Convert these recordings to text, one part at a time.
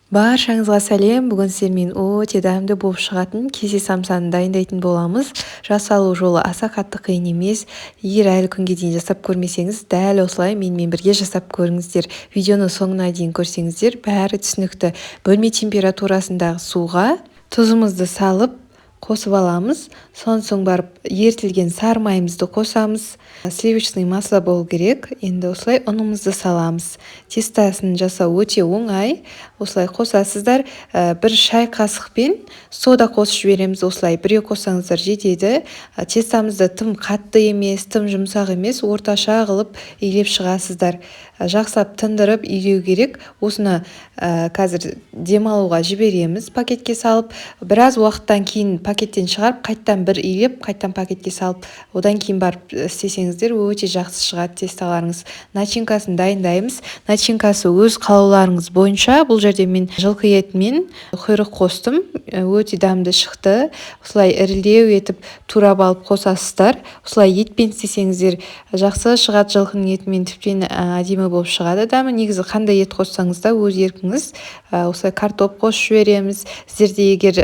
Баршаңызға сәлем. Бүгін сіздермен өте дәмді болып шығатын кесе самсаны дайындайтын боламыз. Жасалу жолы аса қатты қиын емес. Егер әлі күнге дейін жасап көрмесеңіз, дәл осылай менімен бірге жасап көріңіздер. Видеоны соңына дейін көрсеңіздер, бәрі түсінікті. Бөлме температурасындағы суға тұзымызды салып қосып аламыз. Соң барып ертілген сары майымызды қосамыз. Сливочный масло болу керек. Енді осылай ұнымызды саламыз. Тестасын жасау өте оңай. Осылай қосасыздар. Бір шай қасықпен сода қосып жібереміз. Осылай біреу қоссаңыздар жетеді. Тестамызды тым қатты емес, тым жұмсақ емес, орташа қылып илеп шығасыздар. Жақсылап тындырып илеу керек. Осыны қазір демалуға жібереміз. Пакетке салып, біраз уақыттан кейін пакеттен шығарып, қайттан бір илеп, қайттан пакетке салып, одан кейін барып істесеңіздер өте жақсы шығады тесталарыңыз. Начинкасын дайындаймыз. Начинкасы өз қалауларыңыз бойынша. Бұл жерде мен жылқы етімен құйрық қостым. Өте дәмді шықты. Осылай ірілеу етіп турап алып қосасыздар. Осылай етпен істесеңіздер жақсы шығады. Жылқының етімен тіптен әдемі болып шығады. Дәмі негізі қандай ет қоссаңыз да өз еркіңіз. Осылай картоп қосып жібереміз. Сіздерде егер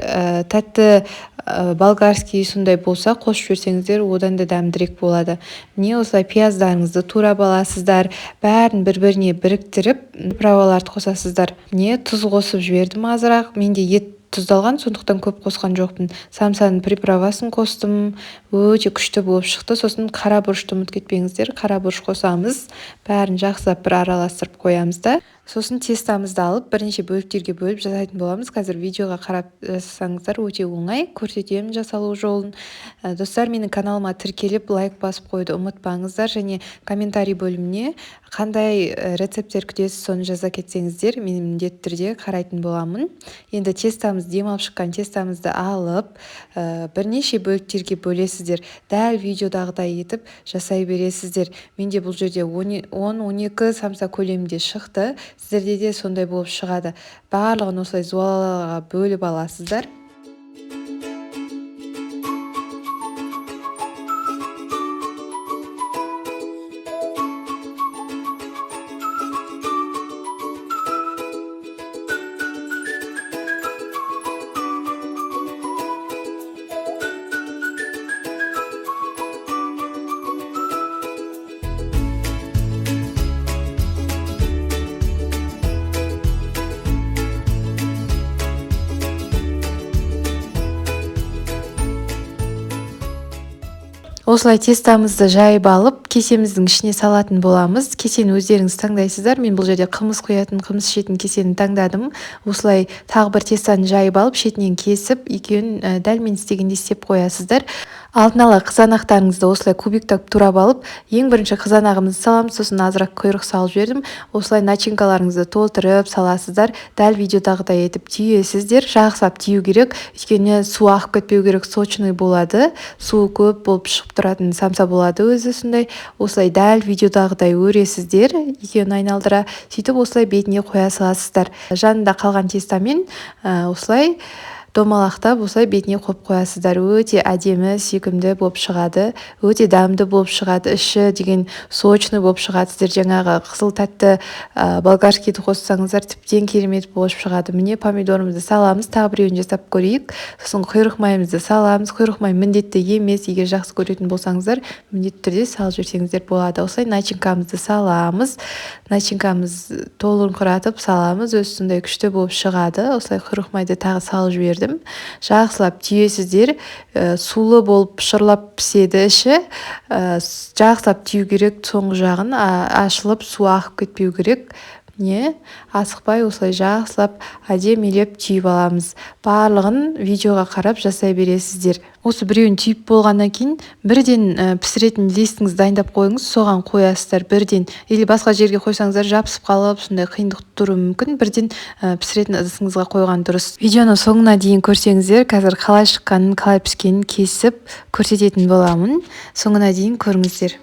тәтті болгарский сондай болса қосып жіберсеңіздер одан да дәмдірек болады. Міне осылай пияздарыңызды турап аласыздар. Бәрін бір-біріне біріктіріп приправаларды қосасыздар. Міне тұз қосып жібердім азырақ. Менде ет тұздалған, сондықтан көп қосқан жоқпын. Самсаның приправасын қостым. Өте күшті болып шықты. Сосын қара бұрышты ұмытып кетпеңіздер. Қара бұрыш қосамыз. Бәрін жақсылап бір араластырып қоямыз да. Сосын тестамызды алып бірнеше бөліктерге бөліп жасайтын боламыз. Қазір видеоға қарап жасасаңыздар өте оңай. Көрсетемін жасалу жолын. Достар, менің каналыма тіркеліп лайк басып қойды ұмытпаңыздар, және комментарий бөліміне қандай рецепттер күтесіз, соны жаза кетсеңіздер, мен міндетті түрде қарайтын боламын. Енді тестамыз, демалып шыққан тестамызды алып, бірнеше бөліктерге бөлесіздер. Дәл видеодағыдай етіп жасай бересіздер. Менде бұл жерде 10-12 самса көлемінде шықты. Сіздерде де сондай болып шығады. Барлығын осылай зуалаға бөліп аласыздар. Осылай тестамызды жайып алып, кесеміздің ішіне салатын боламыз. Кесені өздеріңіз таңдайсыздар. Мен бұл жерде қымыз құятын, қымыз ішетін кесені таңдадым. Осылай тағы бір тестаны жайып алып, шетінен кесіп, екеуін дәл мен істегенде істеп қоясыздар. Алдын ала қызанақтарыңызды осылай кубиктап турап алып, ең бірінші қызанағымызды саламыз, сосын азырақ құйрық салып жібердім. Осылай начинкаларыңызды толтырып саласыздар. Дәл видеодағыдай етіп түйесіздер. Жақсылап тию керек, өйткені су ағып кетпеу керек, сочный болады. Суы көп болып шығып тұратын самса болады өзі сондай. Осылай дәл видеодағыдай өресіздер. Екеуін айналдыра, сөйтіп осылай бетіне қоя саласыздар. Жанында қалған тестамен осылай домалақтап осылай бетіне қойып қоясыздар. Өте әдемі, сүйкімді болып шығады. Өте дәмді болып шығады. Іші деген сочный болып шығады. Сіздер жаңағы қызыл тәтті болгарскийді қоссаңыздар тіптен керемет болып шығады. Міне помидорымызды саламыз. Тағы біреуін жасап көрейік. Сосын құйрық майымызды саламыз. Құйрық май міндетті емес. Егер жақсы көретін болсаңыздар, міндетті түрде салып жүрсеңіздер болады. Осылай начинкамызды саламыз. Начинкамыз толыңқыратып саламыз. Өзі сондай күшті болып шығады. Осылай құйрық майды тағы салып жібердім. Жақсылап түйесіздер. Сулы болып шырлап піседі іші. Жақсылап тию керек, соңғы жағын ашылып су ағып кетпеу керек. Не асықпай осылай жақсылап әдемілеп түйіп аламыз. Барлығын видеоға қарап жасай бересіздер. Осы біреуін түйіп болғаннан кейін бірден пісіретін листіңізді дайындап қойыңыз, соған қоясыздар бірден. Или басқа жерге қойсаңыздар жабысып қалып, сондай қиындық тұруы мүмкін. Бірден пісіретін ыдысыңызға қойған дұрыс. Видеоны соңына дейін көрсеңіздер, қазір қалай шыққанын, қалай піскенін кесіп көрсететін боламын. Соңына дейін көріңіздер.